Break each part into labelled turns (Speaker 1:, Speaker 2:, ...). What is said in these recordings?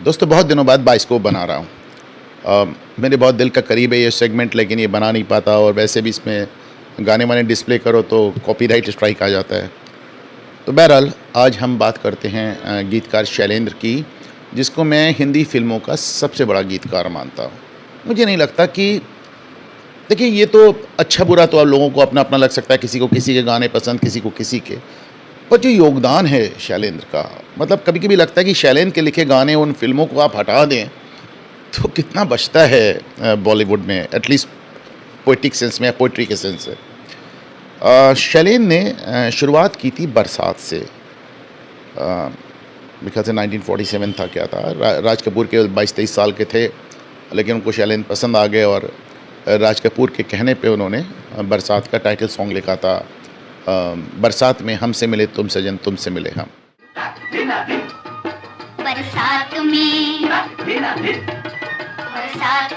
Speaker 1: दोस्तों बहुत दिनों बाद बाइस्कोप बना रहा हूँ। मेरे बहुत दिल का करीब है ये सेगमेंट, लेकिन ये बना नहीं पाता, और वैसे भी इसमें गाने वाने डिस्प्ले करो तो कॉपीराइट स्ट्राइक आ जाता है। तो बहरहाल आज हम बात करते हैं गीतकार शैलेंद्र की, जिसको मैं हिंदी फ़िल्मों का सबसे बड़ा गीतकार मानता हूँ। मुझे नहीं लगता कि, देखिए ये तो अच्छा बुरा तो आप लोगों को अपना अपना लग सकता है, किसी को किसी के गाने पसंद, किसी को किसी के, पर जो योगदान है शैलेंद्र का, मतलब कभी कभी लगता है कि शैलेंद्र के लिखे गाने उन फिल्मों को आप हटा दें तो कितना बचता है बॉलीवुड में, एटलीस्ट पोइटिक सेंस में या पोइट्री के सेंस से। शैलेंद्र ने शुरुआत की थी बरसात से। मेरे ख्याल से 1947 था, क्या था, राज कपूर के 22-23 साल के थे, लेकिन उनको शैलेंद्र पसंद आ गए और राज कपूर के कहने पे उन्होंने बरसात का टाइटल सॉन्ग लिखा था। बरसात में हमसे मिले तुम सजन, तुमसे मिले हम।
Speaker 2: बरसात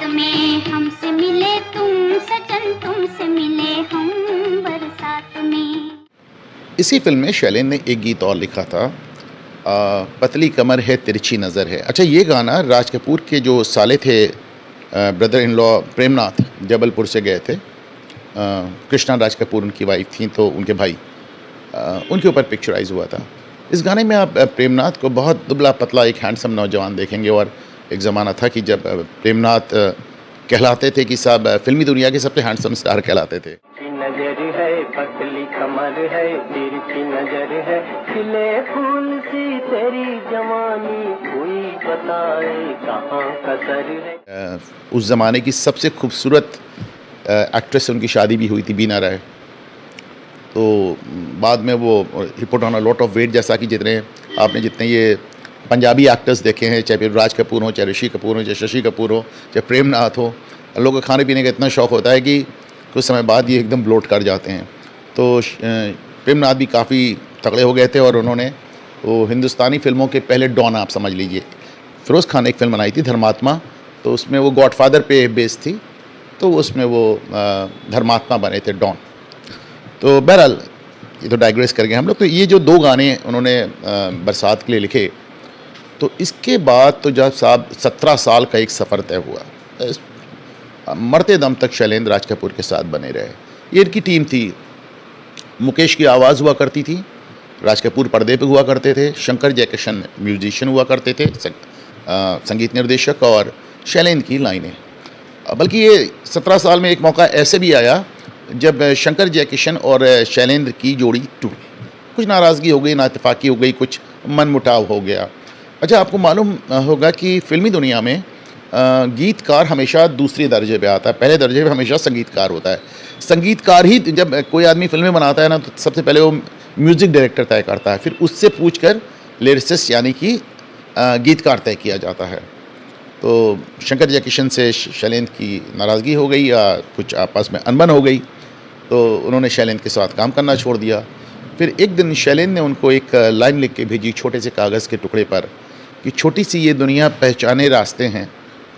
Speaker 2: में हमसे मिले तुम सजन, तुमसे मिले हम बरसात में।
Speaker 1: इसी फिल्म में शैलेंद्र ने एक गीत और लिखा था, पतली कमर है तिरछी नज़र है। अच्छा, ये गाना राज कपूर के जो साले थे, brother in law Premnath, Jabalpur से गए थे। कृष्णा राज कपूर उनकी वाइफ थी, तो उनके भाई, उनके ऊपर पिक्चराइज हुआ था। इस गाने में आप प्रेमनाथ को बहुत दुबला पतला एक हैंडसम नौजवान देखेंगे, और एक ज़माना था कि जब प्रेमनाथ कहलाते थे कि साहब फिल्मी दुनिया के सबसे हैंडसम स्टार कहलाते थे।
Speaker 3: नजर है, पतली कमर है, तिरछी नजर है, खिले फूल सी तेरी जवानी, कोई बताए कहाँ कसर है।
Speaker 1: उस ज़माने की सबसे खूबसूरत एक्ट्रेस से उनकी शादी भी हुई थी, बीना राय। तो बाद में वो ही put on a lot of weight, जैसा कि जितने ये पंजाबी एक्टर्स देखे हैं, चाहे फिर राज कपूर हो, चाहे ऋषि कपूर हो, चाहे शशि कपूर हो, चाहे प्रेमनाथ हो, लोगों को खाने पीने का इतना शौक़ होता है कि कुछ समय बाद ये एकदम ब्लोट कर जाते हैं। तो प्रेमनाथ भी काफ़ी तगड़े हो गए थे, और उन्होंने वो हिंदुस्तानी फ़िल्मों के पहले डॉन, आप समझ लीजिए, फ़िरोज़ खान ने एक फ़िल्म बनाई थी धर्मात्मा, तो उसमें वो गॉडफादर पे बेस्ड थी, तो उसमें वो धर्मात्मा बने थे, डॉन। तो बहरहाल ये तो डाइग्रेस कर गए हम लोग। तो ये जो 2 गाने उन्होंने बरसात के लिए लिखे, तो इसके बाद तो जब साहब 17 साल का एक सफ़र तय हुआ। मरते दम तक शैलेंद्र राज कपूर के साथ बने रहे। ये इनकी टीम थी। मुकेश की आवाज़ हुआ करती थी, राज कपूर पर्दे पे हुआ करते थे, शंकर जयकिशन म्यूजिशियन हुआ करते थे, संगीत निर्देशक, और शैलेंद्र की लाइनें। बल्कि ये 17 साल में एक मौका ऐसे भी आया जब शंकर जयकिशन और शैलेंद्र की जोड़ी टूटी, कुछ नाराज़गी हो गई, नाइतफाक़ी हो गई, कुछ मनमुटाव हो गया। अच्छा, आपको मालूम होगा कि फ़िल्मी दुनिया में गीतकार हमेशा दूसरे दर्जे पे आता है, पहले दर्जे पे हमेशा संगीतकार होता है। संगीतकार ही, जब कोई आदमी फ़िल्में बनाता है ना, तो सबसे पहले वो म्यूज़िक डायरेक्टर तय करता है, फिर उससे पूछकर लिरिसिस्ट यानी कि गीतकार तय किया जाता है। तो शंकर जयकिशन से शैलेंद्र की नाराज़गी हो गई, या कुछ आपस में अनबन हो गई, तो उन्होंने शैलेंद्र के साथ काम करना छोड़ दिया। फिर एक दिन शैलेंद्र ने उनको एक लाइन लिख के भेजी छोटे से कागज़ के टुकड़े पर, कि छोटी सी ये दुनिया पहचाने रास्ते हैं,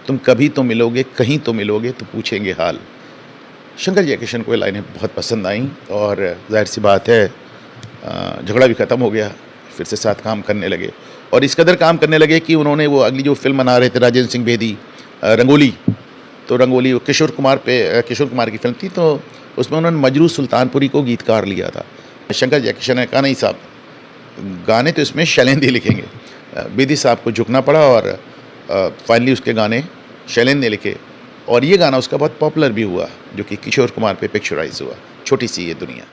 Speaker 1: तुम कभी तो मिलोगे, कहीं तो मिलोगे, तो पूछेंगे हाल। शंकर जयकिशन को ये लाइनें बहुत पसंद आईं, और जाहिर सी बात है झगड़ा भी ख़त्म हो गया, फिर से साथ काम करने लगे, और इस कदर काम करने लगे कि उन्होंने वो अगली जो फिल्म बना रहे थे राजेंद्र सिंह बेदी, रंगोली, तो रंगोली किशोर कुमार की फिल्म थी, तो उसमें उन्होंने मजरू सुल्तानपुरी को गीतकार लिया था। शंकर जयकिशन ने कहा नहीं साहब, गाने तो इसमें शैलेंद्र ही लिखेंगे। बेदी साहब को झुकना पड़ा, और फाइनली उसके गाने शैलेंद्र ने लिखे, और ये गाना उसका बहुत पॉपुलर भी हुआ, जो कि किशोर कुमार पे पिक्चराइज हुआ, छोटी सी ये दुनिया।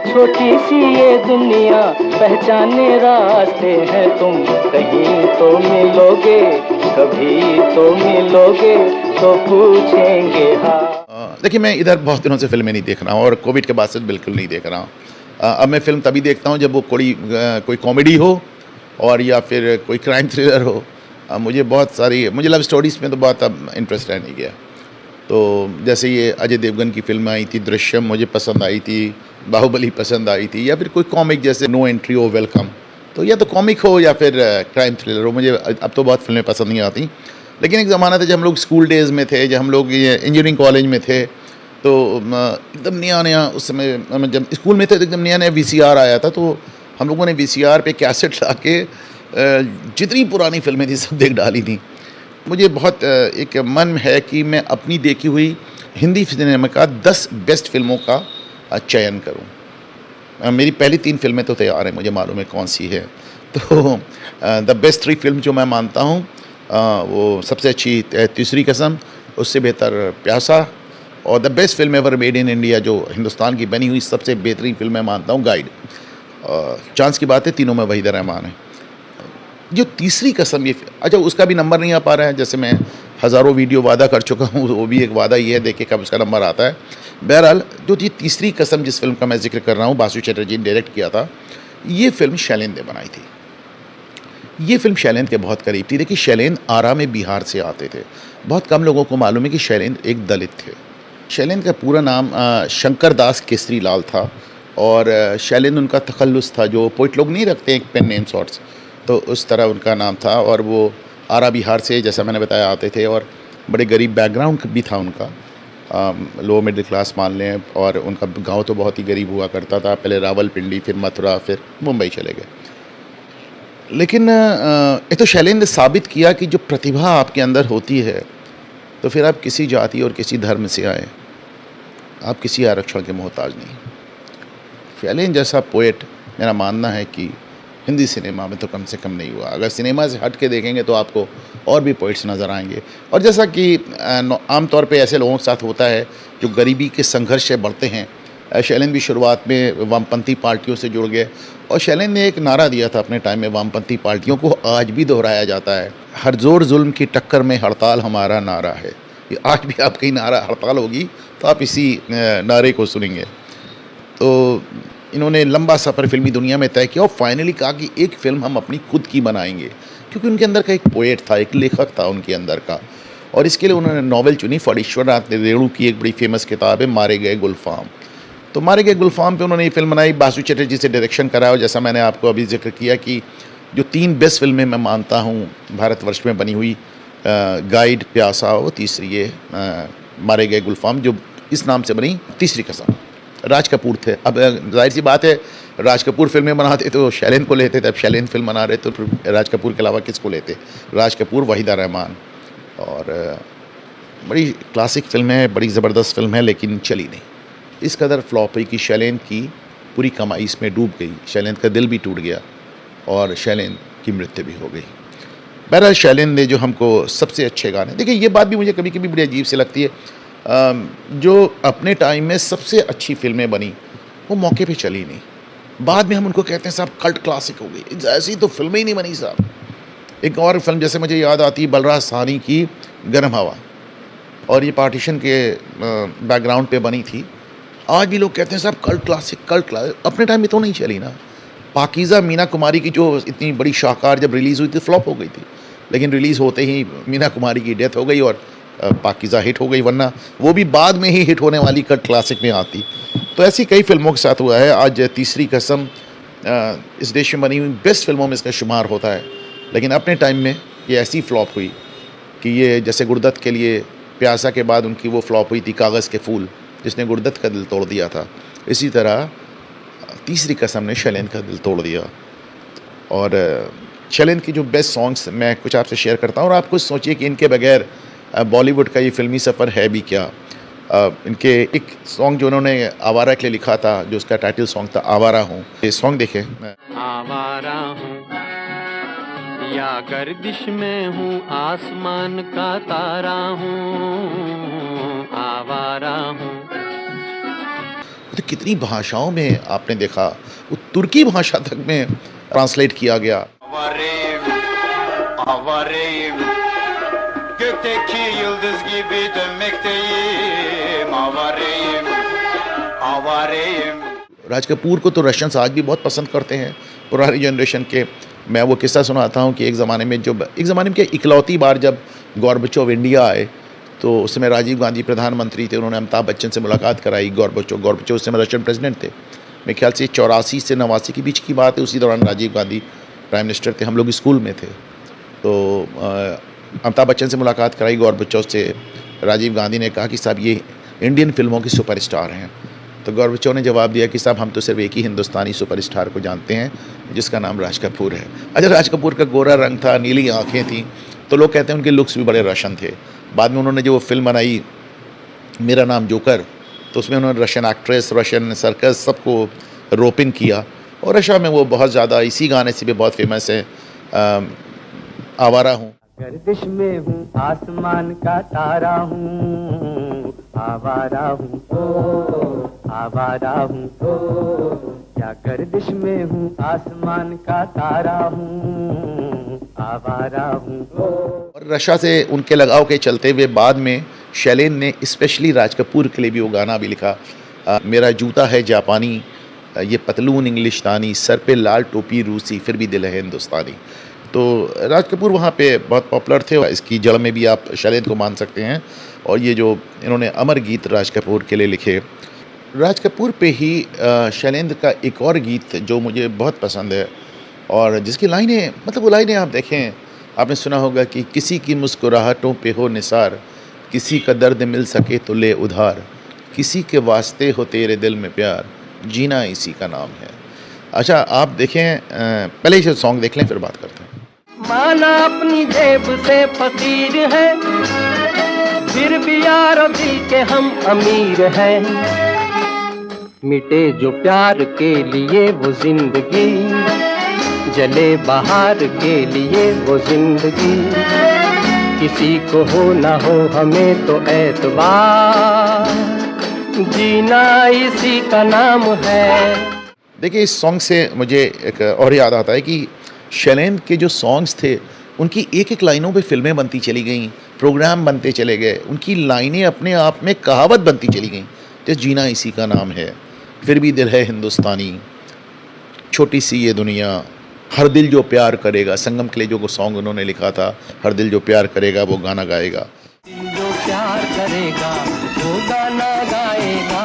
Speaker 3: छोटी सी ये दुनिया पहचाने रास्ते हैं, तुम कहीं तो मिलोगे, कभी तो मिलोगे, तो पूछेंगे हाँ।
Speaker 1: देखिए, मैं इधर बहुत दिनों से फिल्में नहीं देख रहा हूँ, और कोविड के बाद से बिल्कुल नहीं देख रहा हूँ। अब मैं फ़िल्म तभी देखता हूँ जब वो कोई कॉमेडी हो, और या फिर कोई क्राइम थ्रिलर हो। मुझे लव स्टोरीज़ में तो बहुत अब इंटरेस्ट रह नहीं गया। तो जैसे ये अजय देवगन की फिल्म आई थी दृश्यम, मुझे पसंद आई थी, बाहुबली पसंद आई थी, या फिर कोई कॉमिक जैसे नो एंट्री हो वेलकम, तो या तो कॉमिक हो या फिर क्राइम थ्रिलर हो। मुझे अब तो बहुत फिल्में पसंद नहीं आती, लेकिन एक ज़माना था जब हम लोग स्कूल डेज़ में थे, जब हम लोग ये इंजीनियरिंग कॉलेज में थे, तो एकदम नया उस समय जब स्कूल में थे तो एकदम नया VCR आया था, तो हम लोगों ने VCR पे कैसेट ला के जितनी पुरानी फ़िल्में थी सब देख डाली थी। मुझे बहुत एक मन है कि मैं अपनी देखी हुई हिंदी सिनेमा का 10 बेस्ट फ़िल्मों का चयन करूँ। मेरी पहली 3 फ़िल्में तो तैयार हैं, मुझे मालूम है कौन-सी है। तो द बेस्ट 3 फ़िल्म जो मैं मानता हूँ वो सबसे अच्छी तीसरी कसम, उससे बेहतर प्यासा, और the best film ever made in India जो हिंदुस्तान की बनी हुई सबसे बेहतरीन फ़िल्म मैं मानता हूँ गाइड। चांस की बात है, तीनों में वहीदा रहमान है। जो तीसरी कसम ये अच्छा उसका भी नंबर नहीं आ पा रहा है, जैसे मैं हज़ारों वीडियो वादा कर चुका हूँ, वो भी एक वादा ही है, देखिए कब उसका नंबर आता है। बहरहाल जो ये तीसरी कसम जिस फ़िल्म का मैं ज़िक्र कर रहा हूँ, बासु चटर्जी ने डायरेक्ट किया था, ये फ़िल्म शैलेंद्र ने बनाई थी। ये फ़िल्म शैलेंद्र के बहुत करीब थी। देखिए शैलेंद्र आरा में बिहार से आते थे। बहुत कम लोगों को मालूम है कि शैलेंद्र एक दलित थे। शैलेंद्र का पूरा नाम शंकर दास केसरी लाल था, और शैलेंद्र उनका तखल्लुस था, जो पोइट लोग नहीं रखते एक पेन नेम सॉर्ट्स, तो उस तरह उनका नाम था। और वो आरा बिहार से, जैसा मैंने बताया, आते थे, और बड़े गरीब बैकग्राउंड भी था उनका, लो मिडिल क्लास मान लें, और उनका गांव तो बहुत ही गरीब हुआ करता था। पहले रावलपिंडी, फिर मथुरा, फिर मुंबई चले गए। लेकिन ये तो शैलेंद्र ने साबित किया कि जो प्रतिभा आपके अंदर होती है, तो फिर आप किसी जाति और किसी धर्म से आए, आप किसी आरक्षण के मोहताज नहीं। शैलेंद्र जैसा पोएट मेरा मानना है कि हिंदी सिनेमा में तो कम से कम नहीं हुआ। अगर सिनेमा से हट के देखेंगे तो आपको और भी पोइट्स नज़र आएंगे। और जैसा कि आमतौर पे ऐसे लोगों के साथ होता है जो गरीबी के संघर्ष से बढ़ते हैं, शैलेंद्र भी शुरुआत में वामपंथी पार्टियों से जुड़ गए, और शैलेंद्र ने एक नारा दिया था अपने टाइम में वामपंथी पार्टियों को, आज भी दोहराया जाता है, हर जोर जुल्म की टक्कर में हड़ताल हमारा नारा है। ये आज भी आपकी नारा हड़ताल होगी तो आप इसी नारे को सुनेंगे। तो इन्होंने लंबा सफ़र फिल्मी दुनिया में तय किया और फाइनली कहा कि एक फ़िल्म हम अपनी खुद की बनाएंगे, क्योंकि उनके अंदर का एक पोएट था, एक लेखक था उनके अंदर का। और इसके लिए उन्होंने नॉवेल चुनी, फणीश्वरनाथ रेणु की एक बड़ी फेमस किताब है मारे गए गुलफाम। तो मारे गए गुलफाम पे उन्होंने ये फिल्म बनाई, बासु चटर्जी से डायरेक्शन कराया। और जैसा मैंने आपको अभी जिक्र किया कि जो 3 बेस्ट फिल्में मैं मानता हूँ भारतवर्ष में बनी हुई, गाइड, प्यासा, वो तीसरी ये मारे गए गुलफाम, जो इस नाम से बनी तीसरी कसम। राज कपूर थे। अब जाहिर सी बात है, राज कपूर फिल्में बनाते तो शैलेंद्र को लेते थे, अब शैलेंद्र फिल्म बना रहे तो राज कपूर के अलावा किसको लेते? राज कपूर, वहीदा रहमान। और बड़ी क्लासिक फिल्म है, बड़ी ज़बरदस्त फिल्म है, लेकिन चली नहीं। इस कदर फ्लॉप हुई कि शैलेंद्र की पूरी कमाई इसमें डूब गई, शैलेंद्र का दिल भी टूट गया और शैलेंद्र की मृत्यु भी हो गई। बहरहाल शैलेंद्र ने जो हमको सबसे अच्छे गाने, देखिए ये बात भी मुझे कभी कभी बड़ी अजीब सी लगती है, जो अपने टाइम में सबसे अच्छी फिल्में बनी वो मौके पे चली नहीं, बाद में हम उनको कहते हैं साहब कल्ट क्लासिक हो गई। ऐसी तो फिल्में ही नहीं बनी साहब। एक और फिल्म जैसे मुझे याद आती है बलराज साहनी की गर्म हवा, और ये पार्टीशन के बैकग्राउंड पे बनी थी। आज भी लोग कहते हैं साहब कल्ट क्लासिक, अपने टाइम में तो नहीं चली ना। पाकीज़ा मीना कुमारी की जो इतनी बड़ी शाहकार जब रिलीज़ हुई थी फ्लॉप हो गई थी, लेकिन रिलीज़ होते ही मीना कुमारी की डेथ हो गई और पाकीज़ा हिट हो गई, वरना वो भी बाद में ही हिट होने वाली कल्ट क्लासिक में आती। तो ऐसी कई फिल्मों के साथ हुआ है। आज तीसरी कसम इस देश में बनी हुई बेस्ट फिल्मों में इसका शुमार होता है, लेकिन अपने टाइम में ये ऐसी फ्लॉप हुई कि ये जैसे गुरदत्त के लिए प्यासा के बाद उनकी वो फ्लॉप हुई थी कागज़ के फूल, जिसने गुरदत्त का दिल तोड़ दिया था, इसी तरह तीसरी कसम ने शैलेंद्र का दिल तोड़ दिया। और शैलेंद्र की जो बेस्ट सॉन्ग्स मैं कुछ आपसे शेयर करता हूँ, और आप कुछ सोचिए कि इनके बगैर बॉलीवुड का ये फिल्मी सफ़र है भी क्या। इनके एक सॉन्ग जो उन्होंने आवारा के लिए लिखा था, जो उसका टाइटल सॉन्ग था आवारा हूँ, ये सॉन्ग देखें।
Speaker 3: आवारा हूँ या गर्दिश में हूँ, आसमान का तारा हूँ, आवारा हूँ।
Speaker 1: तो कितनी भाषाओं में आपने देखा, वो तुर्की भाषा तक में ट्रांसलेट किया गया।
Speaker 4: Avareyim, gökteki yıldız gibi dönmekteyim. Avareyim.
Speaker 1: Raj Kapoor को तो रशियंस आज भी बहुत पसंद करते हैं, पुरानी जनरेशन के। मैं वो किस्सा सुनाता हूँ कि एक ज़माने में क्या इकलौती बार जब गॉर्बेचोव इंडिया आए, तो उस समय राजीव गांधी प्रधानमंत्री थे, उन्होंने अमिताभ बच्चन से मुलाकात कराई। गॉर्बेचोव उस समय रशियन प्रेसिडेंट थे, मेरे ख्याल से 84 से 89 के बीच की बात है। उसी दौरान राजीव गांधी प्राइम मिनिस्टर थे, हम लोग स्कूल में थे। तो अमिताभ बच्चन से मुलाकात कराई गॉर्बेचोव से। राजीव गांधी ने कहा कि साहब ये इंडियन फिल्मों के सुपरस्टार हैं, तो गौरवचो ने जवाब दिया कि साहब हम तो सिर्फ एक ही हिंदुस्तानी सुपरस्टार को जानते हैं जिसका नाम राज कपूर है। अच्छा, राज कपूर का गोरा रंग था, नीली आँखें थीं, तो लोग कहते हैं उनके लुक्स भी बड़े रोशन थे। बाद में उन्होंने जो वो फिल्म बनाई मेरा नाम जोकर, तो उसमें उन्होंने रशियन एक्ट्रेस, रशियन सर्कस सबको रोप इन किया, और रशिया में वो बहुत ज़्यादा इसी गाने से भी बहुत फेमस है, आवारा हूँ।
Speaker 3: गर्दिश में हूँ, आसमान का तारा हूँ, आवारा हूँ, आवारा हूँ, क्या गर्दिश में हूँ, आसमान का तारा हूँ, आवारा हूँ।
Speaker 1: और रशिया से उनके लगाव के चलते हुए बाद में शैलेन ने स्पेशली राज कपूर के लिए भी वो गाना भी लिखा, मेरा जूता है जापानी, ये पतलून इंग्लिशतानी, सर पे लाल टोपी रूसी, फिर भी दिल है हिंदुस्तानी। तो राज कपूर वहाँ पे बहुत पॉपुलर थे, इसकी जड़ में भी आप शैलेन को मान सकते हैं। और ये जो इन्होंने अमर गीत राज कपूर के लिए लिखे, राज कपूर पे ही शैलेंद्र का एक और गीत जो मुझे बहुत पसंद है, और जिसकी लाइनें, मतलब वो लाइनें आप देखें, आपने सुना होगा कि किसी की मुस्कुराहटों पे हो निसार, किसी का दर्द मिल सके तो ले उधार, किसी के वास्ते हो तेरे दिल में प्यार, जीना इसी का नाम है। अच्छा, आप देखें, पहले ही सॉन्ग देख लें फिर बात करते हैं।
Speaker 3: माना अपनी जेब से फकीर है, फिर भी यारों दिल के हम अमीर हैं। मिटे जो प्यार के लिए वो जिंदगी, जले बहार के लिए वो जिंदगी, किसी को हो ना हो हमें तो एतबार, जीना इसी का नाम है।
Speaker 1: देखिए, इस सॉन्ग से मुझे एक और याद आता है कि शैलेंद्र के जो सॉन्ग्स थे उनकी एक एक लाइनों पे फिल्में बनती चली गईं, प्रोग्राम बनते चले गए, उनकी लाइनें अपने आप में कहावत बनती चली गईं। जैसे जीना इसी का नाम है, फिर भी दिल है हिंदुस्तानी, छोटी सी ये दुनिया, हर दिल जो प्यार करेगा, संगम के लिए जो सॉन्ग उन्होंने लिखा था, हर दिल जो प्यार करेगा वो गाना गाएगा,
Speaker 3: जो प्यार करेगा वो गाना गाएगा,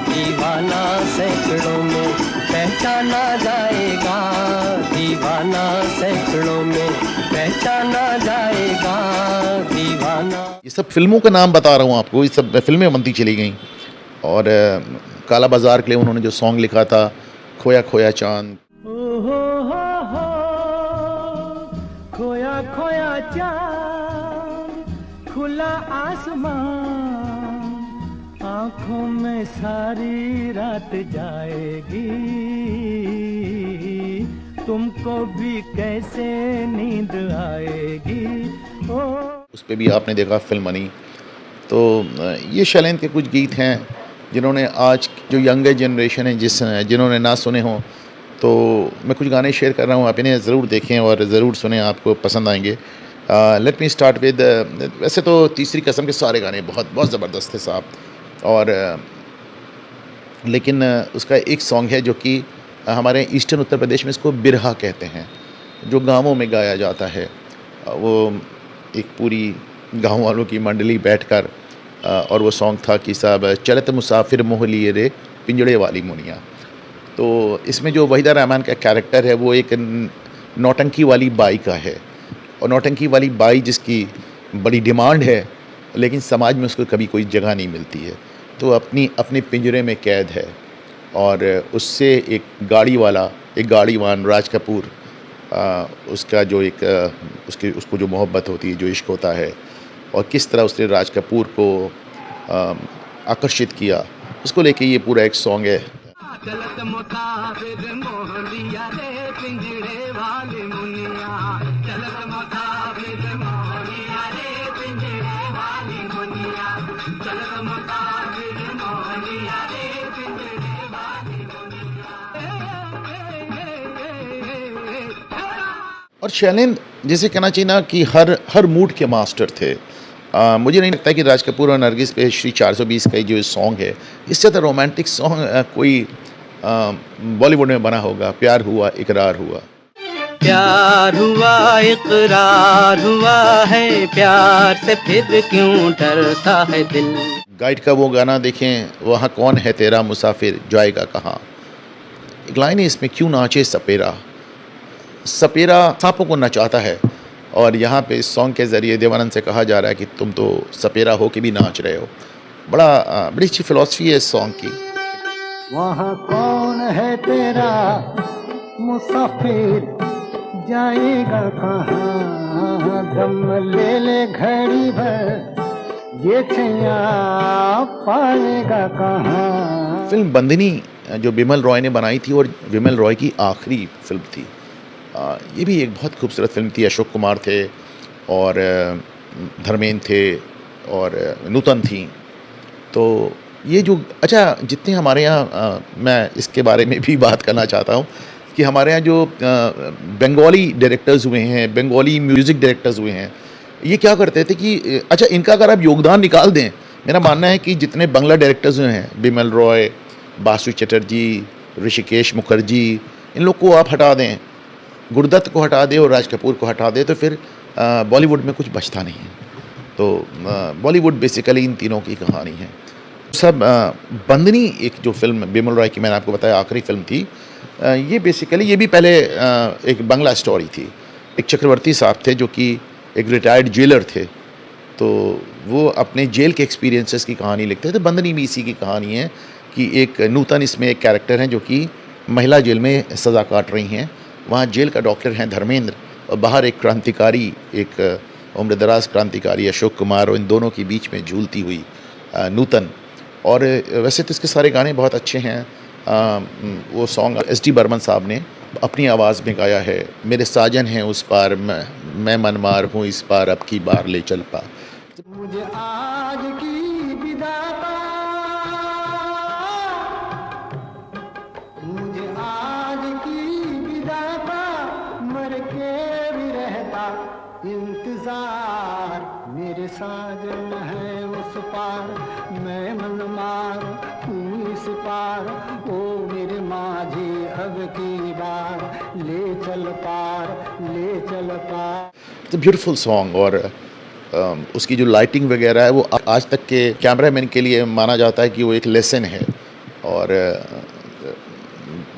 Speaker 3: दीवाना सैकड़ों में पहचाना जाएगा, दीवाना सैकड़ों में पहचाना जाएगा, दीवाना।
Speaker 1: ये सब फिल्मों का नाम बता रहा हूँ आपको, ये सब फिल्में बनती चली गईं। और काला बाजार के लिए उन्होंने जो सॉन्ग लिखा था, खोया खोया चांद,
Speaker 3: हो खोया खोया चांद, खुला आसमान, आँखों में सारी रात जाएगी, तुमको भी कैसे नींद आएगी। ओ
Speaker 1: उस पर भी आपने देखा फिल्म बनी। तो ये शैलेंद्र के कुछ गीत हैं जिन्होंने आज जो यंगर जनरेशन है जिन्होंने ना सुने हों, तो मैं कुछ गाने शेयर कर रहा हूँ, आप इन्हें ज़रूर देखें और ज़रूर सुने, आपको पसंद आएंगे। लेट मी स्टार्ट विद, वैसे तो तीसरी कसम के सारे गाने बहुत बहुत ज़बरदस्त थे साहब, और लेकिन उसका एक सॉन्ग है जो कि हमारे ईस्टर्न उत्तर प्रदेश में इसको बिरहा कहते हैं, जो गाँवों में गाया जाता है। वो एक पूरी गाँव वालों की मंडली बैठकर, और वो सॉन्ग था कि साहब चलत मुसाफिर मोह लिए रे पिंजड़े वाली मुनिया। तो इसमें जो वहीदा रहमान का कैरेक्टर है वो एक नौटंकी वाली बाई का है, और नौटंकी वाली बाई जिसकी बड़ी डिमांड है लेकिन समाज में उसको कभी कोई जगह नहीं मिलती है, तो अपने पिंजरे में कैद है। और उससे एक गाड़ीवान राज कपूर, उसका जो एक उसको जो मोहब्बत होती है, जो इश्क होता है, और किस तरह उसने राज कपूर को आकर्षित किया, उसको लेके ये पूरा एक सॉन्ग है।
Speaker 3: चलत मुसाफिर मोह लिया रे पिंजड़े वाली मुनिया, चलत मुसाफिर मोह लिया रे पिंजड़े वाली मुनिया, चलत मुसाफिर मोह लिया रे पिंजड़े वाली मुनिया।
Speaker 1: और शैलेंद्र जैसे कहना चाहिए ना कि हर मूड के मास्टर थे। मुझे नहीं लगता कि राज कपूर और नरगिस पे श्री 420 का जो सॉन्ग है, इससे ज़्यादा रोमांटिक सॉन्ग कोई बॉलीवुड में बना होगा। प्यार हुआ इकरार हुआ,
Speaker 3: प्यार हुआ इकरार हुआ है, प्यार से फिर क्यों डरता है दिल।
Speaker 1: गाइड का वो गाना देखें, वहाँ कौन है तेरा मुसाफिर जाएगा कहाँ। एक लाइन है इसमें, क्यों नाचे सपेरा, सपेरा सांपों को नचाता है, और यहाँ पे इस सॉन्ग के ज़रिए देवानंद से कहा जा रहा है कि तुम तो सपेरा हो के भी नाच रहे हो। बड़ी अच्छी फ़िलॉसफी है इस सॉन्ग की।
Speaker 3: वहाँ कौन है तेरा मुसाफिर, जाएगा कहाँ, दम ले ले घड़ी भर, ये छैया पाएगा कहाँ।
Speaker 1: फिल्म बंदिनी जो बिमल रॉय ने बनाई थी और बिमल रॉय की आखिरी फिल्म थी, ये भी एक बहुत खूबसूरत फिल्म थी। अशोक कुमार थे और धर्मेंद्र थे और नूतन थी। तो ये जो अच्छा जितने हमारे यहाँ मैं इसके बारे में भी बात करना चाहता हूँ कि हमारे यहाँ जो बंगाली डायरेक्टर्स हुए हैं, बंगाली म्यूज़िक डायरेक्टर्स हुए हैं, ये क्या करते थे कि अच्छा इनका अगर आप योगदान निकाल दें, मेरा मानना है कि जितने बांग्ला डायरेक्टर्स हुए हैं, बिमल रॉय, बासु चटर्जी, ऋषिकेश मुखर्जी, इन लोग को आप हटा दें, गुरदत्त को हटा दें और राज कपूर को हटा दें, तो फिर बॉलीवुड में कुछ बचता नहीं है। तो बॉलीवुड बेसिकली इन तीनों की कहानी है सब। बंदनी एक जो फिल्म बिमल रॉय की मैंने आपको बताया आखिरी फिल्म थी, ये बेसिकली ये भी पहले एक बांग्ला स्टोरी थी। एक चक्रवर्ती साहब थे जो कि एक रिटायर्ड जेलर थे, तो वो अपने जेल के एक्सपीरियंसेस की कहानी लिखते थे। बंदनी भी इसी की कहानी है कि एक नूतन इसमें एक कैरेक्टर हैं जो कि महिला जेल में सज़ा काट रही हैं। वहाँ जेल का डॉक्टर हैं धर्मेंद्र और बाहर एक क्रांतिकारी, एक उम्रदराज क्रांतिकारी अशोक कुमार, और इन दोनों के बीच में झूलती हुई नूतन। और वैसे तो इसके सारे गाने बहुत अच्छे हैं। वो सॉन्ग एस.डी. बर्मन साहब ने अपनी आवाज़ में गाया है। मेरे साजन हैं उस पार, मैं मनमार हूँ इस पार, अब की बार ले चल पा।
Speaker 3: मुझे आज की विदाता, मुझे आज की विदाता, मर के भी रहता इंतजार। मेरे साजन है उस पार, मैं मनमार हूँ इस पार, ओ मेरे माझी अब की बार, ले चल पार, ले चल पार।
Speaker 1: It's a beautiful song. और उसकी जो लाइटिंग वगैरह है वो आज तक के कैमरामैन के लिए माना जाता है कि वो एक लेसन है। और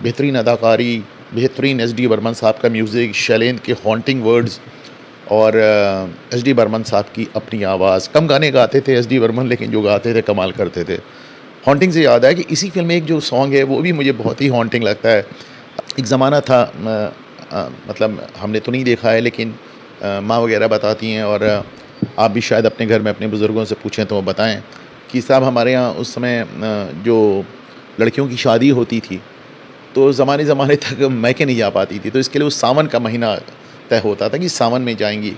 Speaker 1: बेहतरीन अदाकारी, बेहतरीन एस.डी. बर्मन साहब का म्यूज़िक, शैलेंद्र के हॉन्टिंग वर्ड्स और एस.डी. बर्मन साहब की अपनी आवाज़। कम गाने गाते थे एस.डी. बर्मन, लेकिन जो गाते थे कमाल करते थे। हॉन्टिंग से याद है कि इसी फिल्म में एक जो सॉन्ग है वो भी मुझे बहुत ही हॉन्टिंग लगता है। एक ज़माना था, मतलब हमने तो नहीं देखा है, लेकिन माँ वगैरह बताती हैं, और आप भी शायद अपने घर में अपने बुज़ुर्गों से पूछें तो वो बताएं कि साहब हमारे यहाँ उस समय जो लड़कियों की शादी होती थी तो ज़माने तक मैके नहीं जा पाती थी, तो इसके लिए वो सावन का महीना तय होता था कि सावन में जाएंगी,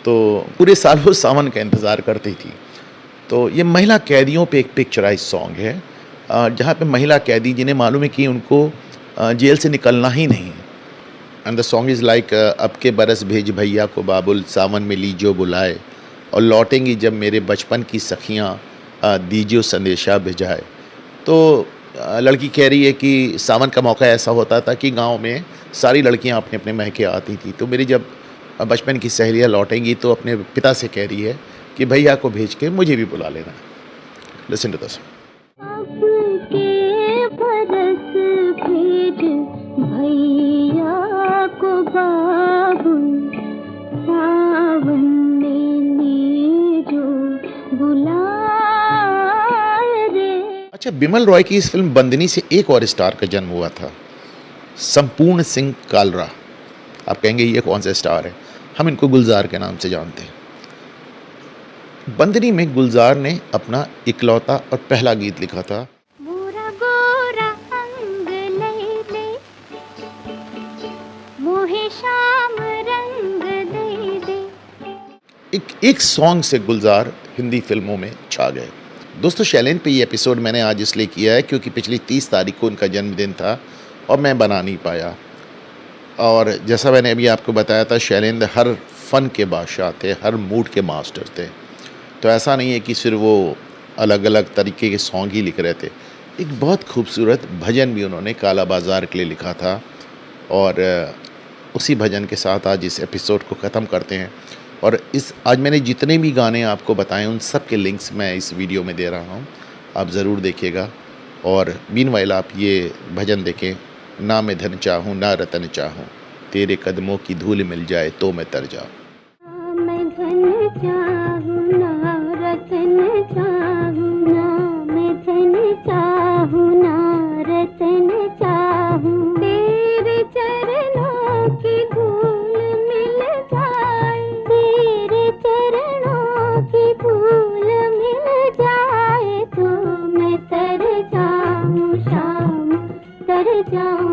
Speaker 1: तो पूरे साल वो सावन का इंतज़ार करती थी। तो ये महिला कैदियों पे एक पिक्चराइज सॉन्ग है, जहाँ पे महिला कैदी जिन्हें मालूम है कि उनको जेल से निकलना ही नहीं है। And the song is like अब के बरस भेज भैया को बाबुल, सावन में लीजियो बुलाए, और लौटेंगी जब मेरे बचपन की सखियाँ, दीजियो संदेशा भिजाए। तो लड़की कह रही है कि सावन का मौका ऐसा होता था कि गांव में सारी लड़कियां अपने अपने महके आती थी, तो मेरी जब बचपन की सहेलियां लौटेंगी तो अपने पिता से कह रही है कि भैया को भेज के मुझे भी बुला लेना। Listen to this.
Speaker 2: अब के बरस भेज भैया को बाबुल, सावन में लीजियो बुलाए रे।
Speaker 1: अच्छा, बिमल रॉय की इस फिल्म बंदिनी से एक और स्टार का जन्म हुआ था, संपूर्ण सिंह कालरा। आप कहेंगे ये कौन सा स्टार है? हम इनको गुलजार के नाम से जानते हैं। बंदिनी में गुलजार ने अपना इकलौता और पहला गीत लिखा था।
Speaker 2: मोरा गोरा अंग लैले, मोहे शाम रंग दे दे।
Speaker 1: एक सॉन्ग से गुलजार हिंदी फिल्मों में छा गए। दोस्तों, शैलेंद्र पे ये एपिसोड मैंने आज इसलिए किया है क्योंकि पिछली 30 तारीख को उनका जन्मदिन था और मैं बना नहीं पाया। और जैसा मैंने अभी आपको बताया था, शैलेंद्र हर फ़न के बादशाह थे, हर मूड के मास्टर थे। तो ऐसा नहीं है कि सिर्फ वो अलग अलग तरीके के सॉन्ग ही लिख रहे थे। एक बहुत खूबसूरत भजन भी उन्होंने काला बाज़ार के लिए लिखा था, और उसी भजन के साथ आज इस एपिसोड को ख़त्म करते हैं। और आज मैंने जितने भी गाने आपको बताए उन सब के लिंक्स मैं इस वीडियो में दे रहा हूँ, आप ज़रूर देखिएगा। और मीनवाइल आप ये भजन देखें, ना मैं धन चाहूँ ना रतन चाहूँ, तेरे कदमों की धूल मिल जाए तो मैं तर जाऊँ।
Speaker 2: मैं धन चाहूँ ना रतन चाहूँ, ना मैं धन चाहूँ ना जाऊं